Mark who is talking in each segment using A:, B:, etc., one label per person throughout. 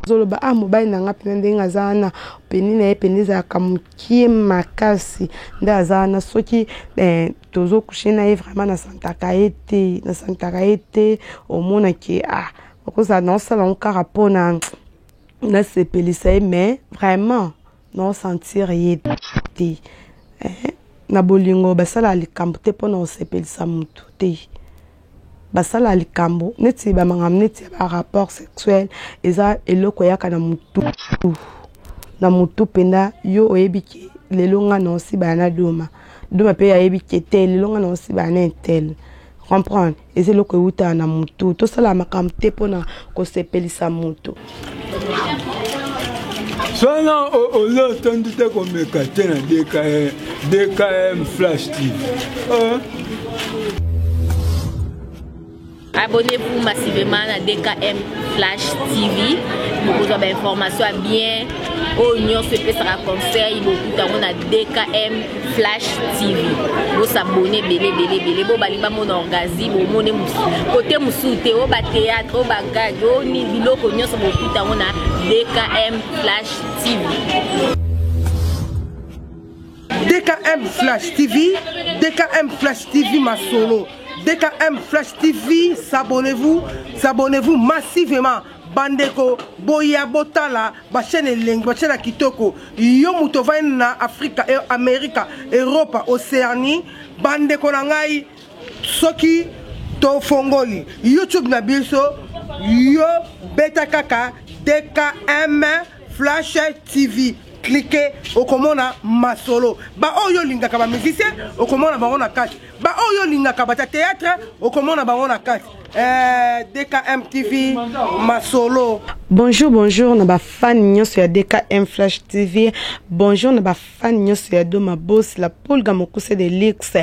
A: Zolo ba mobile na nga pena ndenga zana peni na epeniza kamukie makasi nda zana soki tozo kushina e vraiment na santaka ete omona ki okoza na sala nkara pona na sepelisa mais vraiment non sentir yete na bolingo basala likambo te pona osepelisa mutu te basala likambo neti ba mangam neti ba rapport sexuel eza eloko yaka na mutu penda yo oyebiki lelonga na osi bana doma pe yebiki te lelonga na osi bana tel comprendre eza eloko euta na mutu to sala makambo te pona ko sepelisa mutu
B: Sona olo tondite komeka te na DKM Flash TV.
C: Abonnez-vous massivement à DKM Flash TV pour vous avoir des informations bien. Oignon se fait ça conseil beaucoup dans a DKM Flash TV. Vous abonnez belé vous baliba mon orgasme au mon côté musuté au bas théâtre au bagage au ni biloko oignon se beaucoup dans a DKM Flash TV.
D: DKM Flash TV, DKM Flash TV ma solo. DKM Flash TV, s'abonnez-vous massivement. Bandeko, boya botala, ba chaîne leng, ba chaîne kitoko. Yo mutovai na Afrika, Amerika, Europe, Océanie. Bandeko na ngai, soki to fongoli. YouTube na biso, yo beta kaka, DKM Flash TV. Cliquez au commandant Masolo. Ba oyo linga kaba musicien au commandant barona 4. Ba oyo linga kaba théâtre au commandant barona 4. DKM TV Masolo.
A: Bonjour, na ba fan nyonso ya DKM Flash TV. Bonjour na ba fan nyonso ya Doma Boss la polga mokuse de Lix.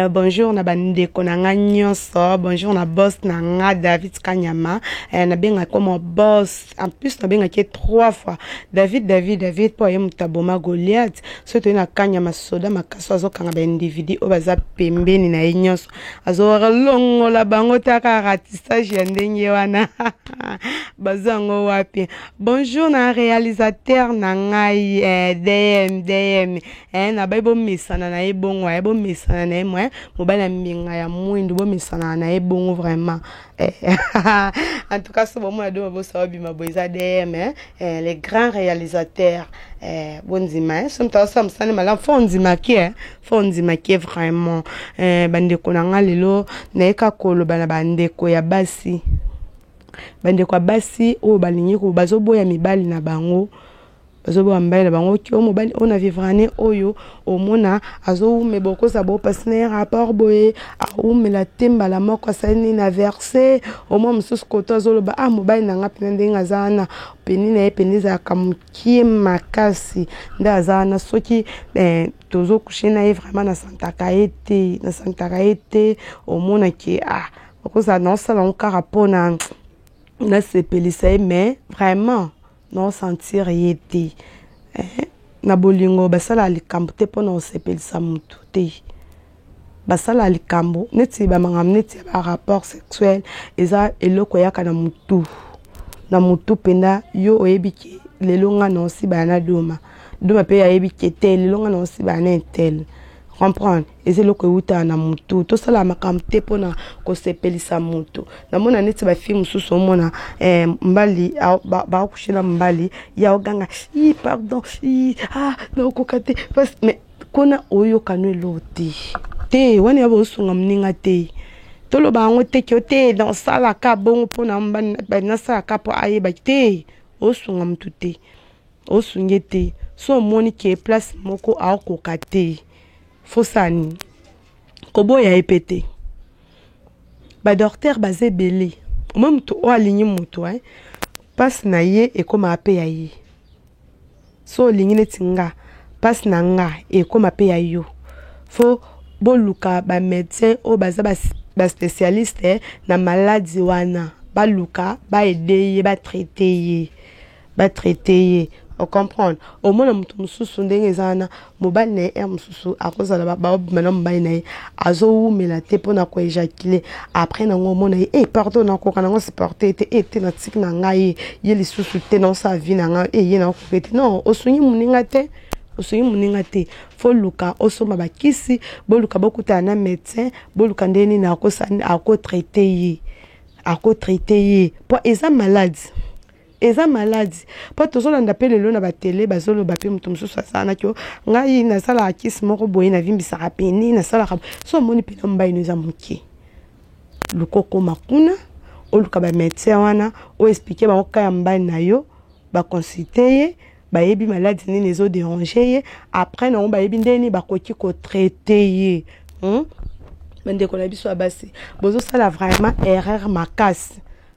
A: Bonjour na ba ndeko na nga nyonso. Bonjour na boss na nga David Kanyama. Na benga comme boss. En plus na benga ki 3 fois. David po yem taboma Goliath. Soto na Kanyama soda makaso azokanga ba individu o baza pembeni na nyonso. Azora longo la bango taka ratissage ya ndenge wana. Bazango wapi. Bonjour na réalisateur na ngai DM na baibo misana na ebongo ebo misana na moi mobala mbinga ya mwindu bo misana na ebongo vraiment en tout cas ce moment de bo sabi maboiza DM les grands réalisateurs bonzima somta samsane mala fonzima ki vraiment bandeko na nga lelo na eka kolo bana bandeko ya basi bandeko basi o balingi ko bazoboya mibali na bango bazoboya mibali na bango ki o mobali on a vivre oyo o mona azo me boko sa bo passer rapport boye a me la temba la moko sa ni na verser au moins mususu koto azolo ba mobali na nga pena ndenga zana peni na epeniza kamukie makasi nda zana soki tozo kushina e vraiment na santaka ete o mona ki okoza na sala nkara pona na sepelisa mais vraiment non sentir yete na bolingo basala likambo te pona osepelisa mutu te basala likambo neti ba mangam neti ba rapport sexuel eza eloko yaka na mutu penda yo oyebiki lelonga na osi bana doma pe yebiki te lelonga na osi bana tel comprendre eza eloko euta na mutu to sala makambo te pona ko sepelisa mutu na mona neti ba film susu mona mbali ba kushina mbali ya oganga pardon no kokate parce mais kona oyo kanwe loti te wani abo sunga mninga te tolo ba ngo te kyote dans sala ka bongo pona mbani na sala ka po ayeba te osunga mtu te osungete so moni ke place moko a kokate fosani kobo ya epete ba docteur basé belé même to o aligné moto passe na ye e koma ape ya ye so aligné netinga passe na nga e koma ape ya yo fo boluka ba médecin o baza ba spécialiste na maladie wana ba luka ba aider ye ba traiter ye o comprendre au moins mutu mususu ndenge zana mobali na ye mususu akoza la ba mana mobali na ye azowumela te mpona ko éjaculer après nango mona ye pardon nakoka nango supporter te te na tiki na ngai ye lisusu te na sa vie na nga ye na kokete non osungi muninga te osungi muninga te fo luka osoma bakisi boluka bokuta na médecin boluka ndeni na ako traiter ye ako traiter ye po eza malade eza malade po tozolanda pe lelo na batele bazoloba pe mutu mususu asana kyo ngai nasala akisi moko boye na vimbisaka peni nasala so moni pe mbayi no eza moke lukoko makuna oluka ba médecin wana o expliquer ba okaya mbayi na yo ba consulter ye ba yebi malade nini ezo déranger ye après na ba yebi ndeni ba koki ko traiter ye bandeko na biso abasi bozo sala vraiment erreur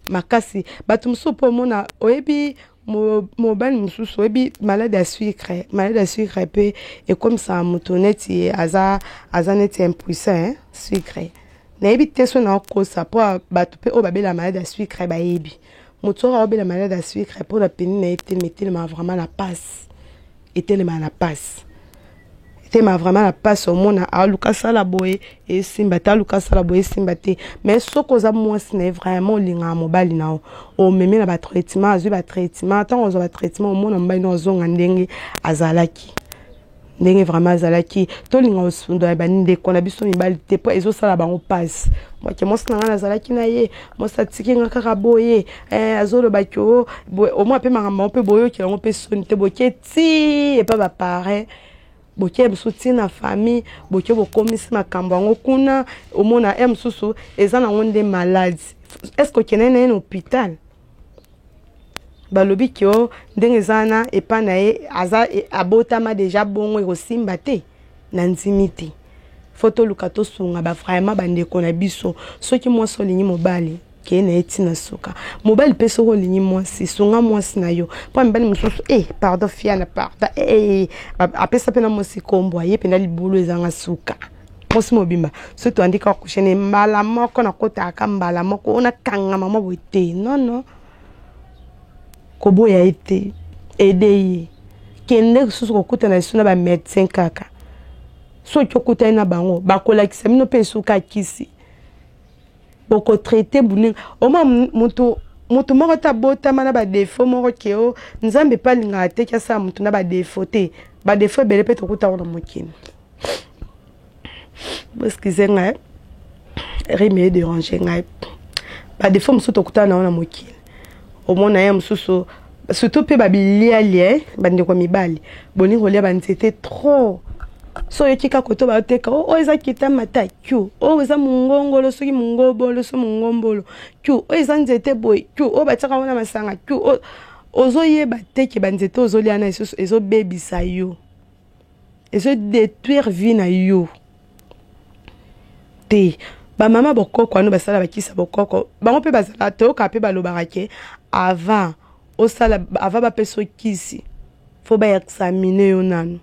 A: makasi bato mususu po mona oyebi mobali mususu oyebi malade à sucre pe et comme ça motoneti aza neti impuissant sucre na yebi teso na kosa po bato pe o babela malade à sucre ba yebi moto o babela malade à sucre po la peni na ete metele ma vraiment la passe etele ma la passe ma vraiment la passe au monde à Lucas la boye et simbata Lucas la boye simbate mais ce cause moi c'est vraiment linga mobile na o meme na ba traitement azu ba traitement tant on ba traitement au monde mbayi no zonga ndenge azalaki ndenge vraiment azalaki to linga osundo ya baninde kona biso mibali te po ezo sala bango passe moi ke mos nanga azalaki na ye mos atiki nga kaka boye azolo bakyo au moins pe mangamba pe boyo ki ngo pe sonite boketi et pas ba pare boke msuti na famille boke bokomisi makambo ngo kuna omona msusu eza na ngonde malade est-ce que kenene na hôpital balobi kyo ndenge zana epa na ye aza abotama déjà bongo ekosimba te na nzimiti photo lukato sunga ba vraiment bandeko na biso soki mwa solingi mobali ke na etina suka mobile peso ko linyi mwasi sunga mwasi na yo po mbali mususu pardon fiana pardon apesa pena mwasi kombo ye pena libulu ezanga suka mwasi mobimba so to andika kushene mbala moko na kota aka mbala moko ona kanga mama boite non kobo ya ete edeye kende susu kokuta na suna ba médecin kaka so chokuta na bango bakola kisamino pe suka kisi boko traité buninga oma mutu moko tabota mana ba défaut moko keo nzambe pa linga te kya sa mutu na ba défaut te ba défaut bele pe tokuta ona mokini parce que zenga rime déranger ngai ba défaut musu tokuta na ona mokini omona ya mususu surtout pe ba bilialie bandeko mibali boningo lia ba nzete trop so yekika koto ba teka o eza kita mata kyu o eza mungongolo soki mungobolo so mungombolo kyu o eza nzete boy kyu o bataka wana masanga kyu ozo yeba teke banzete ozo liana ezo bebisa yo ezo détruire vie na yo te ba mama bokoko anu basala bakisa bokoko bango pe bazala to ka pe balobaka ke avant osala avant ba peso kisi faut ba examiner yo nanu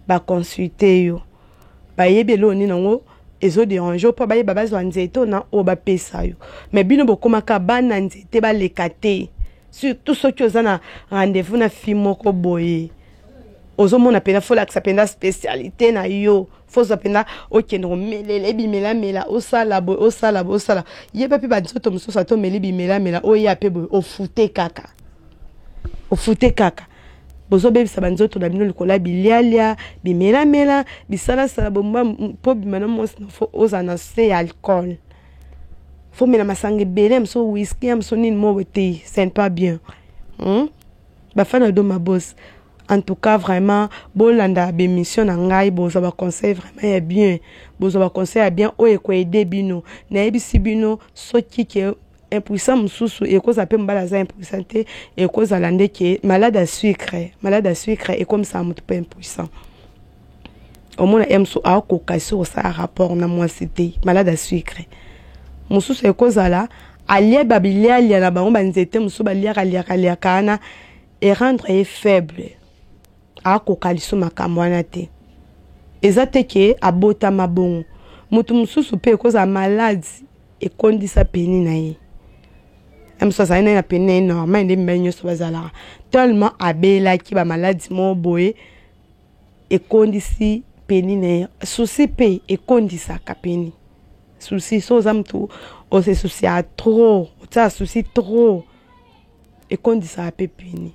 A: ba consulter yo ba yebelo ni nango ezo déranger po ba yeba bazwa nzeto na o ba pesa yo mais bino bokomaka bana nzete ba lekate surtout ceux qui ont rendez-vous na fimoko boye ozo mona pena fola akapenda spécialité na yo foza pena okendo melele bimela osala yeba pe ba nzoto musosa to meli bimela oya pe boye ofute kaka bozo bebisa banzoto na bino likola bilialia bimela bisala sala bomba po bimana mos na fo ozana se alcool fo mena masange belem so whisky am so nini mo wete c'est pas bien ba fana do ma boss en tout cas vraiment bolanda be mission na ngai bozo ba conseil vraiment ya bien bozo ba conseil ya bien o eko aider bino na ebisi bino soki ke impuissant mususu et cause appelle malade impuissante et cause à l'ande qui malade à sucre et comme ça mutu pas impuissant au moins emso a ko sur ça rapport na moi c'était malade à sucre mususu et cause là alia babilia lia na bango banzete musu balia kana et rendre faible a ko kaliso makamwana te ezate ke abota mabongo mutu mususu pe cause malade et kondisa peni na ye so ça na pene normal ndé mbenyo so bazala tellement abela ki ba maladie mo boye e kondisi peni ne souci pe e kondisa ka peni souci so zamtu o se souci a trop ça souci trop e kondisa pe peni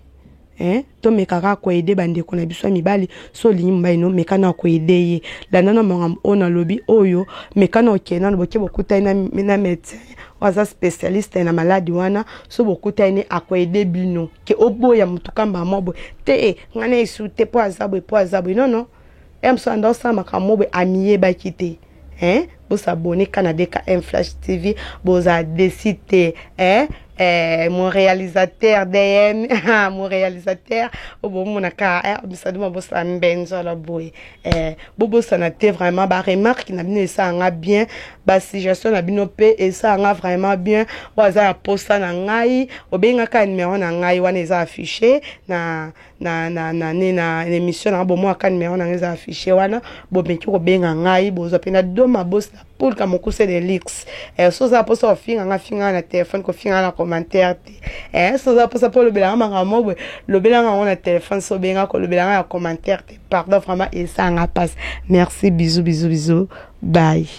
A: to mekaka ko aider bande ko na biso mibali so limba ino mekana ko aider ye la nana mangam ona lobi oyo mekana okena no boke bokuta na médecin waza spécialiste na maladie wana so bokuta ine ako aider bino ke oboya mutuka mba mobo te ngana isute po azabo non so ando sama ka mobo amiye bakite bo s'abonner kana DKM Flash TV boza décider mon réalisateur DM mon réalisateur bon mon aka ça duma bossa mbenzo la boy bobo ça na té vraiment ba remarque na bino ça nga bien ba suggestion na bino pe et ça nga vraiment bien waza posta na ngai obenga ka numéro na ngai wana eza affiché na émission na bo mo ka numéro na eza affiché wana bo benki ko benga ngai bozo pena doma boss la pour ka mokuse de lix so za posta finga nga finga na téléphone ko finga na commentaire so za posta pour le belanga mangamo le belanga on a téléphone so benga ko le belanga ya commentaire pardon vraiment et ça nga passe merci bisous bye.